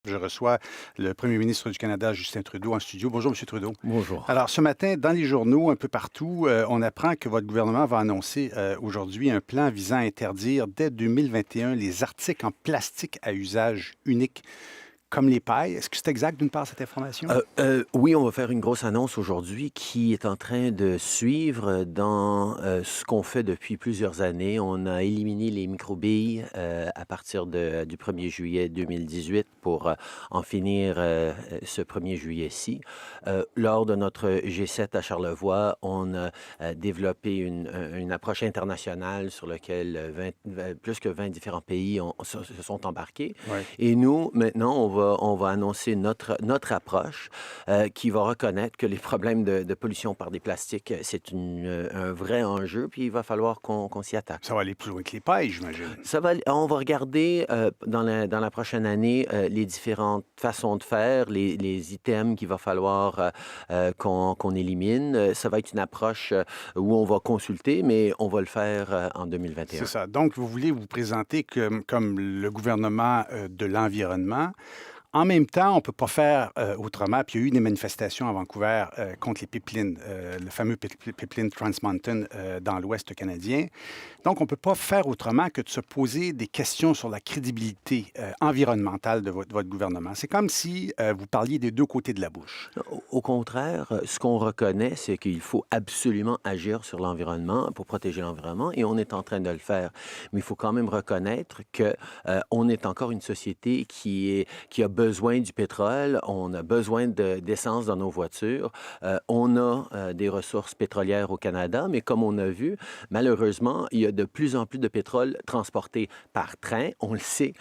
Je reçois le premier ministre du Canada, Justin Trudeau, en studio. Bonjour, M. Trudeau. Bonjour. Alors, ce matin, dans les journaux, un peu partout, on apprend que votre gouvernement va annoncer aujourd'hui un plan visant à interdire dès 2021 les articles en plastique à usage unique, comme les pailles. Est-ce que c'est exact, d'une part, cette information? Oui, on va faire une grosse annonce aujourd'hui qui est en train de suivre dans ce qu'on fait depuis plusieurs années. On a éliminé les microbilles à partir du 1er juillet 2018 pour en finir ce 1er juillet-ci. Lors de notre G7 à Charlevoix, on a développé une approche internationale sur laquelle plus que 20 différents pays se sont embarqués. Oui. Et nous, maintenant, on va annoncer notre approche qui va reconnaître que les problèmes de pollution par des plastiques, c'est un vrai enjeu, puis il va falloir qu'on s'y attaque. Ça va aller plus loin que les pailles, j'imagine. On va regarder dans la prochaine année les différentes façons de faire, les items qu'il va falloir qu'on élimine. Ça va être une approche où on va consulter, mais on va le faire en 2021. C'est ça. Donc, vous voulez vous présenter comme le gouvernement de l'environnement. En même temps, on ne peut pas faire autrement. Puis il y a eu des manifestations à Vancouver contre les pipelines, le fameux pipeline Trans Mountain dans l'Ouest canadien. Donc, on ne peut pas faire autrement que de se poser des questions sur la crédibilité environnementale de votre gouvernement. C'est comme si vous parliez des deux côtés de la bouche. Au contraire, ce qu'on reconnaît, c'est qu'il faut absolument agir sur l'environnement pour protéger l'environnement, et on est en train de le faire. Mais il faut quand même reconnaître que on est encore une société qui a besoin du pétrole, on a besoin d'essence dans nos voitures, on a des ressources pétrolières au Canada, mais comme on a vu, malheureusement, il y a de plus en plus de pétrole transporté par train. On le sait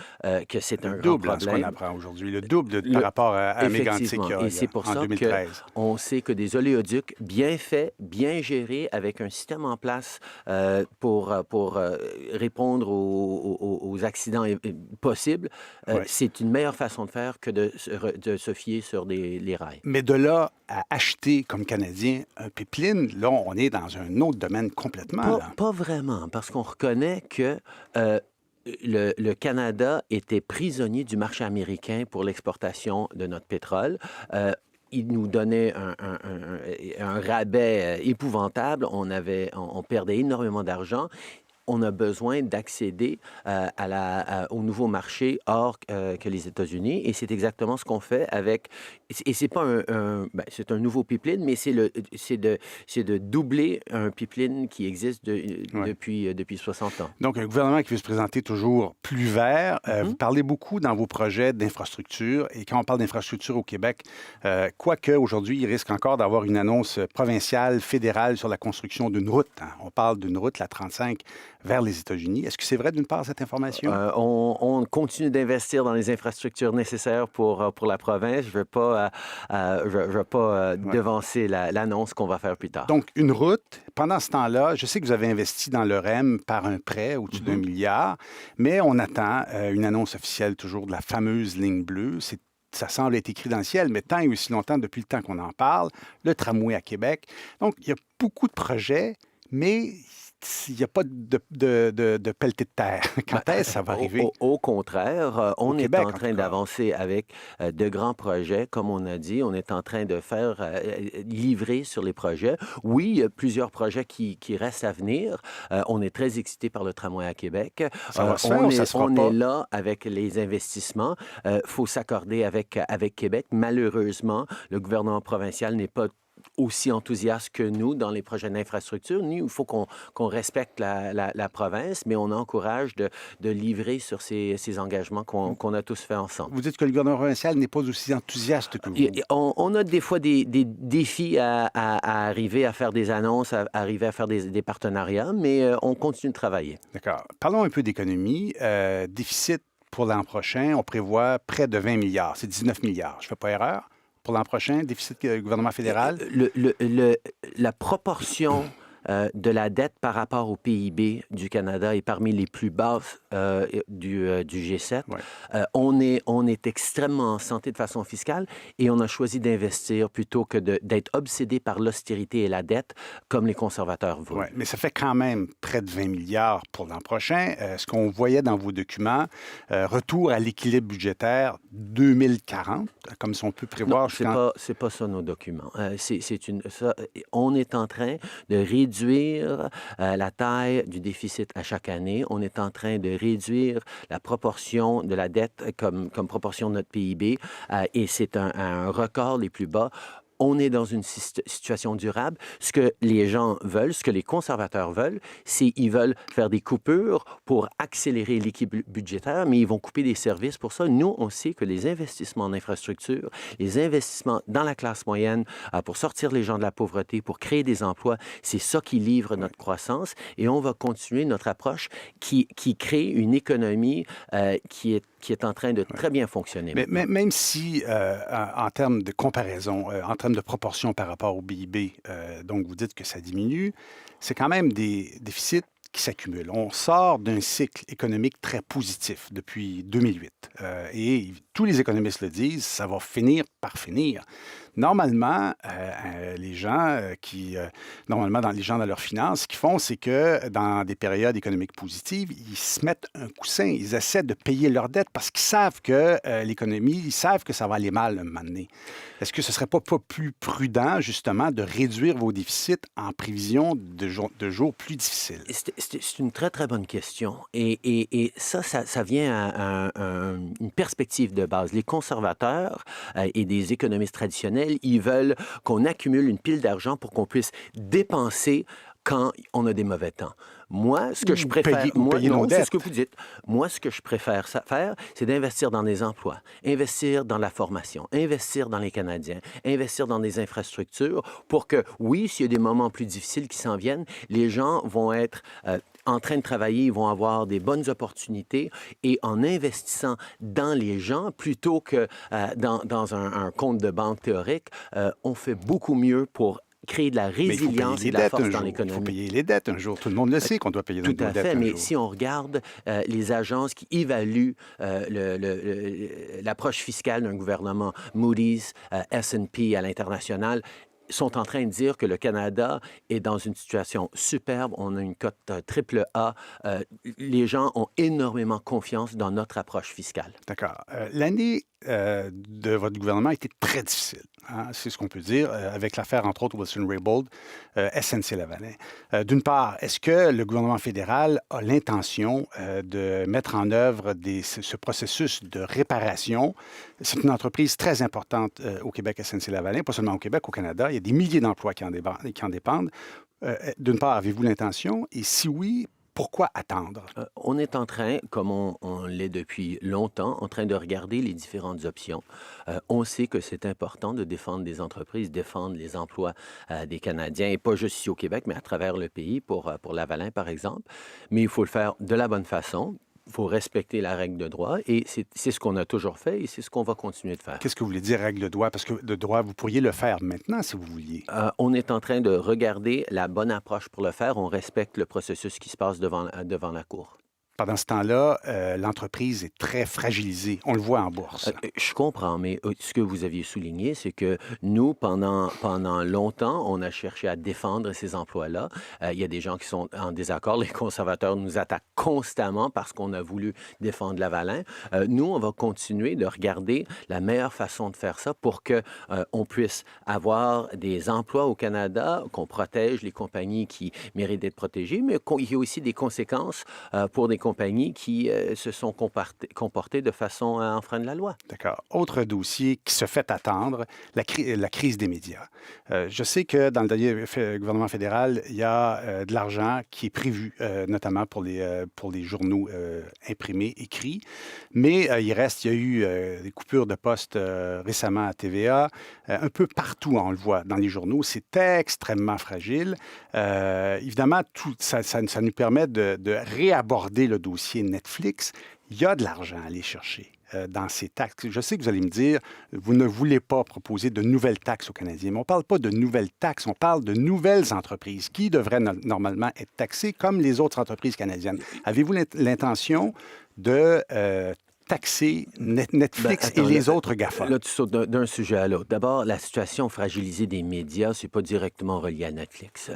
que c'est un grand Double, problème. ce qu'on apprend aujourd'hui, le double par rapport à Mégantic Et c'est pour en ça 2013. qu'on sait que des oléoducs bien faits, bien gérés, avec un système en place pour répondre aux accidents possibles, Ouais. c'est une meilleure façon de faire que de se fier sur les rails. Mais de là à acheter comme Canadien un pipeline, là, on est dans un autre domaine complètement. Là. Pas vraiment, parce qu'on reconnaît que le Canada était prisonnier du marché américain pour l'exportation de notre pétrole. Il nous donnait un rabais épouvantable. On perdait énormément d'argent. On a besoin d'accéder au nouveau marché hors que les États-Unis. Et c'est exactement ce qu'on fait avec... Et c'est pas c'est un nouveau pipeline, mais c'est de doubler un pipeline qui existe depuis 60 ans. Donc, un gouvernement qui veut se présenter toujours plus vert. Vous parlez beaucoup dans vos projets d'infrastructure. Et quand on parle d'infrastructure au Québec, quoique aujourd'hui, il risque encore d'avoir une annonce provinciale, fédérale sur la construction d'une route. Hein. On parle d'une route, la 35, vers les États-Unis. Est-ce que c'est vrai, d'une part, cette information? On continue d'investir dans les infrastructures nécessaires pour la province. Je ne veux pas devancer l'annonce qu'on va faire plus tard. Donc, une route. Pendant ce temps-là, je sais que vous avez investi dans le REM par un prêt au-dessus d'1 milliard, mais on attend une annonce officielle toujours de la fameuse ligne bleue. Ça semble être écrit dans le ciel, mais tant et aussi longtemps depuis le temps qu'on en parle, le tramway à Québec. Donc, il y a beaucoup de projets, mais il n'y a pas de pelleté de terre. Quand est-ce que ça va arriver? Au contraire, on est Québec, en train d'avancer avec de grands projets. Comme on a dit, on est en train de faire livrer sur les projets. Oui, il y a plusieurs projets qui restent à venir. On est très excités par le tramway à Québec. Ça va se faire ou ça se fera on pas? est là avec les investissements. Il faut s'accorder avec Québec. Malheureusement, le gouvernement provincial n'est pas aussi enthousiaste que nous dans les projets d'infrastructure. Nous, il faut qu'on respecte la province, mais on encourage de livrer sur ces engagements qu'on a tous faits ensemble. Vous dites que le gouvernement provincial n'est pas aussi enthousiaste que vous. On a des fois des défis à arriver à faire des annonces, à arriver à faire des partenariats, mais on continue de travailler. D'accord. Parlons un peu d'économie. Déficit pour l'an prochain, on prévoit près de 20 milliards. C'est 19 milliards. Je ne fais pas erreur? Pour l'an prochain, déficit gouvernement fédéral? La proportion de la dette par rapport au PIB du Canada est parmi les plus basses du G7. Ouais. On est extrêmement santé de façon fiscale et on a choisi d'investir plutôt que d'être obsédé par l'austérité et la dette comme les conservateurs veulent. Oui, mais ça fait quand même près de 20 milliards pour l'an prochain. Ce qu'on voyait dans vos documents, retour à l'équilibre budgétaire 2040, comme si on peut prévoir Non, jusqu'en... c'est pas ça nos documents. On est en train de réduire la taille du déficit à chaque année. On est en train de réduire la proportion de la dette comme proportion de notre PIB et c'est un record les plus bas. On est dans une situation durable. Ce que les gens veulent, ce que les conservateurs veulent, c'est qu'ils veulent faire des coupures pour accélérer l'équilibre budgétaire, mais ils vont couper des services pour ça. Nous, on sait que les investissements en infrastructure, les investissements dans la classe moyenne pour sortir les gens de la pauvreté, pour créer des emplois, c'est ça qui livre notre croissance et on va continuer notre approche qui crée une économie qui est en train de très bien fonctionner. Mais même si, en termes de comparaison, en termes de proportion par rapport au PIB, donc vous dites que ça diminue, c'est quand même des déficits qui s'accumulent. On sort d'un cycle économique très positif depuis 2008. Et tous les économistes le disent, ça va finir par finir. Normalement, les gens les gens dans leurs finances, ce qu'ils font, c'est que dans des périodes économiques positives, ils se mettent un coussin, ils essaient de payer leurs dettes parce qu'ils savent que l'économie, ils savent que ça va aller mal un moment donné. Est-ce que ce ne serait pas plus prudent, justement, de réduire vos déficits en prévision de jours plus difficiles? C'est une très, très bonne question. Et ça vient à une perspective de base. Les conservateurs et des économistes traditionnels, ils veulent qu'on accumule une pile d'argent pour qu'on puisse dépenser quand on a des mauvais temps. Moi, ce que je préfère... payer nos dettes. C'est ce que vous dites. Moi, ce que je préfère faire, c'est d'investir dans des emplois, investir dans la formation, investir dans les Canadiens, investir dans des infrastructures pour que, oui, s'il y a des moments plus difficiles qui s'en viennent, les gens vont être en train de travailler, ils vont avoir des bonnes opportunités et en investissant dans les gens plutôt que dans un compte de banque théorique, on fait beaucoup mieux pour créer de la résilience et de la force dans l'économie. Il faut payer les dettes un jour. Tout le monde le sait qu'on doit payer nos dettes un jour. Tout à fait, mais si on regarde les agences qui évaluent l'approche fiscale d'un gouvernement, Moody's, S&P à l'international, sont en train de dire que le Canada est dans une situation superbe. On a une cote triple A. Les gens ont énormément confiance dans notre approche fiscale. D'accord. L'année de votre gouvernement a été très difficile. Hein, c'est ce qu'on peut dire, avec l'affaire, entre autres, Wilson-Raybould, SNC-Lavalin. D'une part, est-ce que le gouvernement fédéral a l'intention de mettre en œuvre ce processus de réparation? C'est une entreprise très importante au Québec, SNC-Lavalin, pas seulement au Québec, au Canada. Il y a des milliers d'emplois qui en dépendent. D'une part, avez-vous l'intention? Et si oui, pourquoi attendre? On est en train, comme on l'est depuis longtemps, en train de regarder les différentes options. On sait que c'est important de défendre des entreprises, défendre les emplois des Canadiens, et pas juste ici au Québec, mais à travers le pays, pour Lavalin, par exemple. Mais il faut le faire de la bonne façon. Il faut respecter la règle de droit et c'est ce qu'on a toujours fait et c'est ce qu'on va continuer de faire. Qu'est-ce que vous voulez dire, règle de droit? Parce que de droit, vous pourriez le faire maintenant si vous vouliez. On est en train de regarder la bonne approche pour le faire. On respecte le processus qui se passe devant la Cour. Pendant ce temps-là, l'entreprise est très fragilisée. On le voit en bourse. Je comprends, mais ce que vous aviez souligné, c'est que nous, pendant longtemps, on a cherché à défendre ces emplois-là. Il y a des gens qui sont en désaccord. Les conservateurs nous attaquent constamment parce qu'on a voulu défendre Lavalin. Nous, on va continuer de regarder la meilleure façon de faire ça pour qu'on puisse avoir des emplois au Canada, qu'on protège les compagnies qui méritent d'être protégées, mais qu'il y ait aussi des conséquences pour des compagnies qui se sont comportées de façon à enfreindre la loi. D'accord. Autre dossier qui se fait attendre, la crise des médias. Je sais que dans le dernier gouvernement fédéral, il y a de l'argent qui est prévu, notamment pour les journaux imprimés, écrits, mais il y a eu des coupures de postes récemment à TVA, un peu partout, on le voit dans les journaux. C'est extrêmement fragile. Évidemment, ça nous permet de réaborder le dossier Netflix. Il y a de l'argent à aller chercher. dans ces taxes? Je sais que vous allez me dire, vous ne voulez pas proposer de nouvelles taxes aux Canadiens, mais on ne parle pas de nouvelles taxes, on parle de nouvelles entreprises qui devraient normalement être taxées comme les autres entreprises canadiennes. Avez-vous l'intention de taxer Netflix et les autres GAFA? Là, tu sautes d'un sujet à l'autre. D'abord, la situation fragilisée des médias, c'est pas directement relié à Netflix.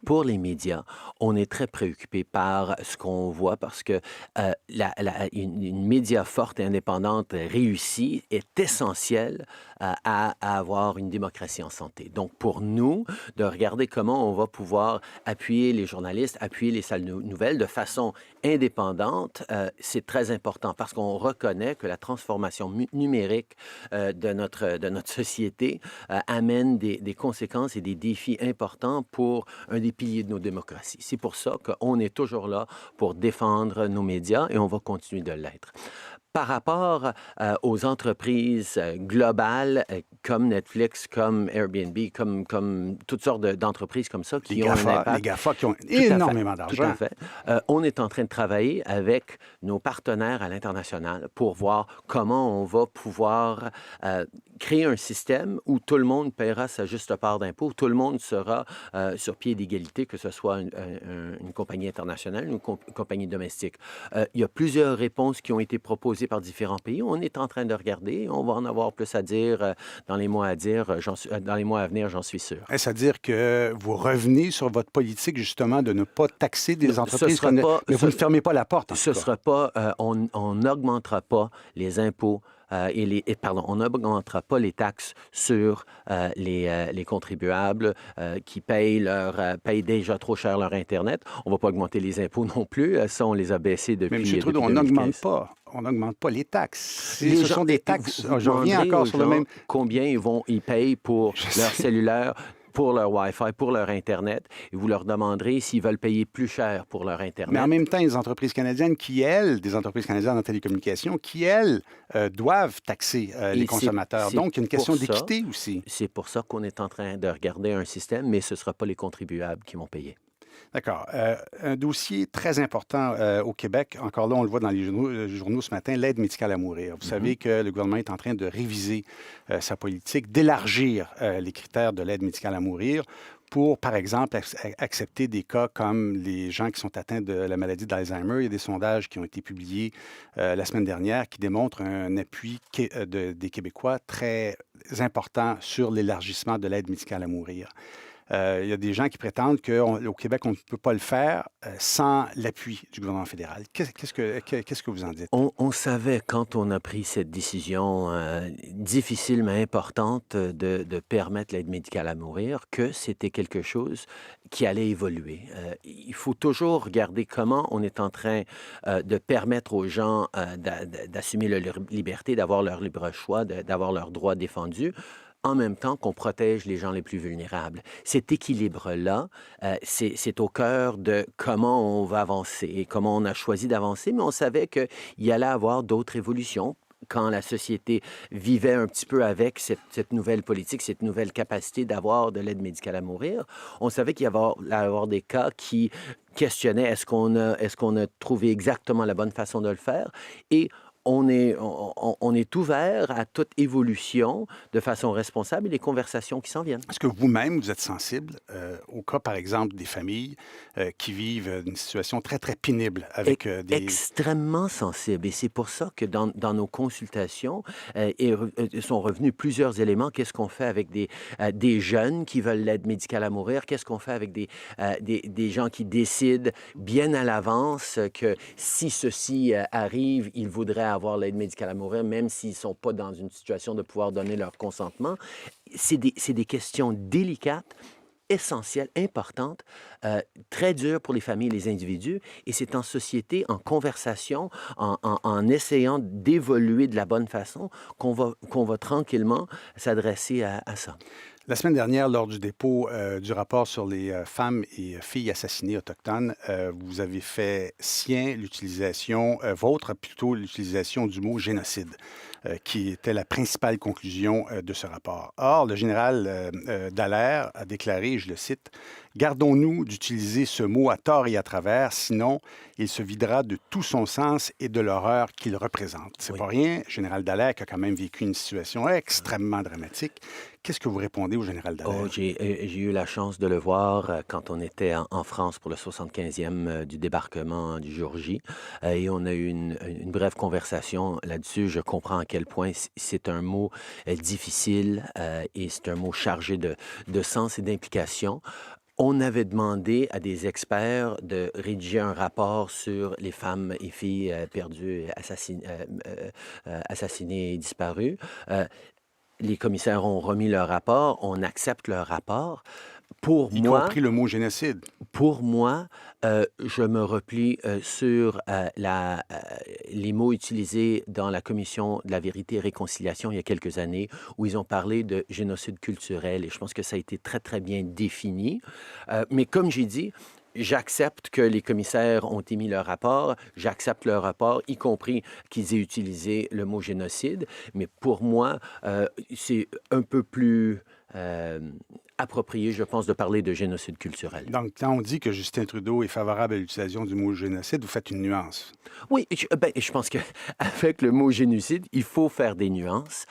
Pour les médias, on est très préoccupé par ce qu'on voit parce que une média forte et indépendante réussie est essentielle à avoir une démocratie en santé. Donc, pour nous, de regarder comment on va pouvoir appuyer les journalistes, appuyer les salles nouvelles de façon indépendante, c'est très important parce qu'on reconnaît que la transformation numérique de notre société amène des conséquences et des défis importants pour un des piliers de nos démocraties. C'est pour ça qu'on est toujours là pour défendre nos médias et on va continuer de l'être. Par rapport aux entreprises globales comme Netflix, comme Airbnb, comme toutes sortes d'entreprises comme ça qui ont un impact. Les GAFA qui ont énormément d'argent. Tout à fait. On est en train de travailler avec nos partenaires à l'international pour voir comment on va pouvoir créer un système où tout le monde paiera sa juste part d'impôt, où tout le monde sera sur pied d'égalité, que ce soit une compagnie internationale ou une compagnie domestique. Il y a plusieurs réponses qui ont été proposées par différents pays. On est en train de regarder. On va en avoir plus à dire dans les mois à venir, j'en suis sûr. Est-ce à dire que vous revenez sur votre politique, justement, de ne pas taxer des entreprises, mais vous ne fermez pas la porte, en tout cas? Sera pas, on n'augmentera pas les impôts on n'augmentera pas les taxes sur les contribuables qui payent déjà trop cher leur Internet. On ne va pas augmenter les impôts non plus. Ça, on les a baissés depuis 2015. Mais M. Trudeau, on n'augmente pas les taxes. Ce sont des taxes. Je reviens encore sur le même... Combien ils payent pour leur cellulaire, pour leur Wi-Fi, pour leur Internet, et vous leur demanderez s'ils veulent payer plus cher pour leur Internet. Mais en même temps, les entreprises canadiennes des entreprises canadiennes en télécommunications, doivent taxer les consommateurs. Donc, il y a une question d'équité aussi. C'est pour ça qu'on est en train de regarder un système, mais ce ne sera pas les contribuables qui vont payer. D'accord. Un dossier très important au Québec, encore là, on le voit dans les journaux ce matin, l'aide médicale à mourir. Vous savez que le gouvernement est en train de réviser sa politique, d'élargir les critères de l'aide médicale à mourir pour, par exemple, accepter des cas comme les gens qui sont atteints de la maladie d'Alzheimer. Il y a des sondages qui ont été publiés la semaine dernière qui démontrent un appui des Québécois très important sur l'élargissement de l'aide médicale à mourir. Il y a des gens qui prétendent qu'au Québec, on ne peut pas le faire sans l'appui du gouvernement fédéral. Qu'est-ce que vous en dites? On savait, quand on a pris cette décision difficile mais importante de permettre l'aide médicale à mourir, que c'était quelque chose qui allait évoluer. Il faut toujours regarder comment on est en train de permettre aux gens d'assumer leur liberté, d'avoir leur libre choix, d'avoir leurs droits défendus, en même temps qu'on protège les gens les plus vulnérables. Cet équilibre-là, c'est au cœur de comment on va avancer et comment on a choisi d'avancer, mais on savait qu'il y allait avoir d'autres évolutions. Quand la société vivait un petit peu avec cette nouvelle politique, cette nouvelle capacité d'avoir de l'aide médicale à mourir, on savait qu'il y allait avoir des cas qui questionnaient est-ce qu'on a trouvé exactement la bonne façon de le faire, et on est ouvert à toute évolution de façon responsable et les conversations qui s'en viennent. Est-ce que vous-même, vous êtes sensible au cas, par exemple, des familles qui vivent une situation très, très pénible avec des... Extrêmement sensible. Et c'est pour ça que dans nos consultations sont revenus plusieurs éléments. Qu'est-ce qu'on fait avec des jeunes qui veulent l'aide médicale à mourir? Qu'est-ce qu'on fait avec des gens qui décident bien à l'avance que si ceci arrive, ils voudraient avoir l'aide médicale à mourir, même s'ils ne sont pas dans une situation de pouvoir donner leur consentement? C'est des questions délicates, essentielles, importantes, très dures pour les familles et les individus. Et c'est en société, en conversation, en essayant d'évoluer de la bonne façon qu'on va tranquillement s'adresser à ça. La semaine dernière, lors du dépôt du rapport sur les femmes et filles assassinées autochtones, vous avez fait sien l'utilisation, vôtre plutôt, l'utilisation du mot génocide, qui était la principale conclusion de ce rapport. Or, le général Dallaire a déclaré, je le cite, gardons-nous d'utiliser ce mot à tort et à travers, sinon il se videra de tout son sens et de l'horreur qu'il représente. C'est Oui. pas rien, général Dallaire qui a quand même vécu une situation extrêmement dramatique. Qu'est-ce que vous répondez au général Oh, Dallaire? j'ai eu la chance de le voir quand on était en France pour le 75e du débarquement du jour J. Et on a eu une brève conversation là-dessus. Je comprends à quel point c'est un mot difficile et c'est un mot chargé de sens et d'implication. On avait demandé à des experts de rédiger un rapport sur les femmes et filles perdues, assassinées et disparues. Les commissaires ont remis leur rapport, on accepte leur rapport. Pour Y moi, compris le mot génocide. je me replie sur les mots utilisés dans la Commission de la vérité et réconciliation il y a quelques années, où ils ont parlé de génocide culturel, et je pense que ça a été très, très bien défini. Mais comme j'ai dit, j'accepte que les commissaires ont émis leur rapport, j'accepte leur rapport, y compris qu'ils aient utilisé le mot génocide, mais pour moi, c'est un peu plus approprié, je pense, de parler de génocide culturel. Donc, quand on dit que Justin Trudeau est favorable à l'utilisation du mot génocide, vous faites une nuance. Oui, je pense qu'avec le mot génocide, il faut faire des nuances.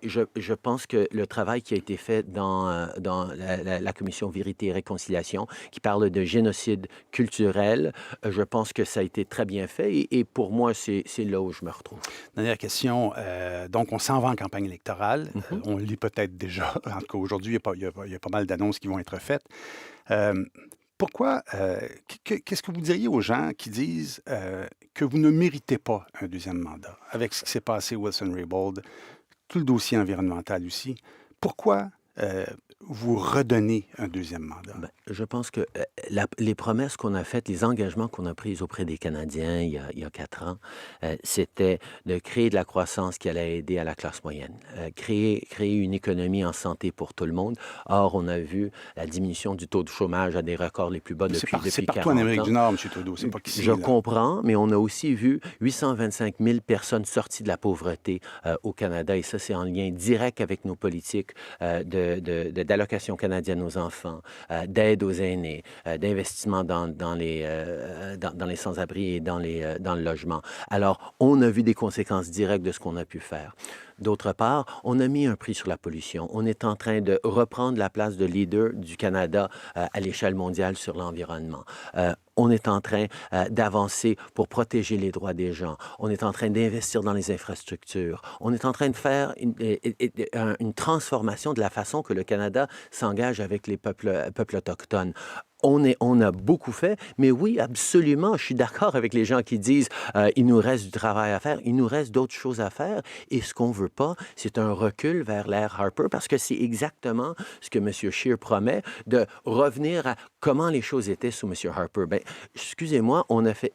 Je pense que le travail qui a été fait dans la Commission Vérité et Réconciliation, qui parle de génocide culturel, je pense que ça a été très bien fait et pour moi, c'est là où je me retrouve. Dernière question. Donc, on s'en va en campagne électorale. Mhm. On le lit peut-être déjà. En tout cas, aujourd'hui, il y a pas mal d'annonces qui vont être faites. Euh, Pourquoi, qu'est-ce que vous diriez aux gens qui disent que vous ne méritez pas un deuxième mandat? Avec ce qui s'est passé Wilson-Raybould, tout le dossier environnemental aussi, pourquoi vous redonnez un deuxième mandat? Ben, je pense que les promesses qu'on a faites, les engagements qu'on a pris auprès des Canadiens il y a 4 ans, c'était de créer de la croissance qui allait aider à la classe moyenne, créer une économie en santé pour tout le monde. Or, on a vu la diminution du taux de chômage à des records les plus bas C'est depuis partout en 40 Amérique ans. du Nord, M. Trudeau. C'est pas qu'ici, Je là. comprends, mais on a aussi vu 825 000 personnes sorties de la pauvreté au Canada, et ça, c'est en lien direct avec nos politiques d'allocation canadienne aux enfants, d'aide aux aînés, d'investissement dans les sans-abri et dans le logement. Alors, on a vu des conséquences directes de ce qu'on a pu faire. D'autre part, on a mis un prix sur la pollution. On est en train de reprendre la place de leader du Canada à l'échelle mondiale sur l'environnement. On est en train d'avancer pour protéger les droits des gens. On est en train d'investir dans les infrastructures. On est en train de faire une transformation de la façon que le Canada s'engage avec les peuples autochtones. On a beaucoup fait, mais oui, absolument, je suis d'accord avec les gens qui disent il nous reste du travail à faire, il nous reste d'autres choses à faire, et ce qu'on veut pas, c'est un recul vers l'ère Harper, parce que c'est exactement ce que M. Scheer promet, de revenir à comment les choses étaient sous M. Harper. Bien, excusez-moi, on a fait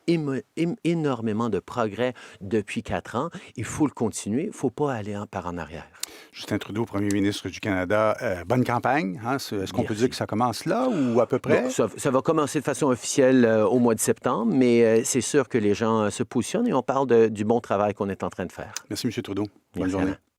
énormément de progrès depuis 4 ans, il faut le continuer, il ne faut pas aller par en arrière. Justin Trudeau, premier ministre du Canada, bonne campagne. Hein? Est-ce qu'on peut Merci. dire que ça commence là ou à peu près? Bon, ça va commencer de façon officielle au mois de septembre, mais c'est sûr que les gens se positionnent et on parle du bon travail qu'on est en train de faire. Merci, M. Trudeau. Bonne Merci, journée. Alain.